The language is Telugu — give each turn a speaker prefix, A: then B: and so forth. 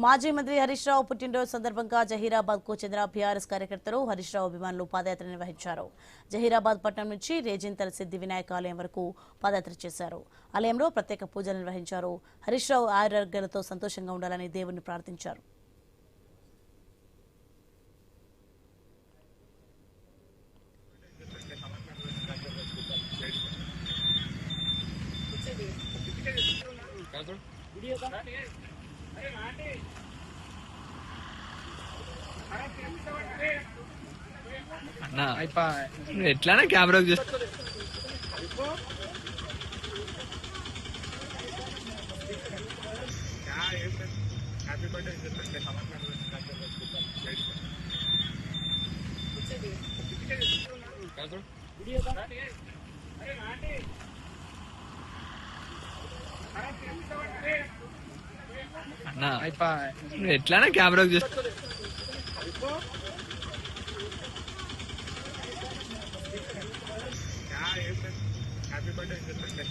A: మాజీ మంత్రి హరీష్ రావు పుట్టినరోజు సందర్భంగా జహీరాబాద్ కు చెందిన బీఆర్ఎస్ కార్యకర్తలు హరీష్ రావు అభిమానులు పాదయాత్ర నిర్వహించారు. జహీరాబాద్ పట్టణం నుంచి రేజింతల సిద్ధి వినాయక ఆలయం వరకు పాదయాత్ర చేశారు. ఆలయంలో ప్రత్యేక పూజలు నిర్వహించారు. హరీష్ రావు ఆరోగ్యాలతో సంతోషంగా ఉండాలని దేవుణ్ణి ప్రార్థించారు.
B: ఎట్లానా కెమెరా ఎట్లానా కెమెరా
C: హ్యాపీ బర్త్డే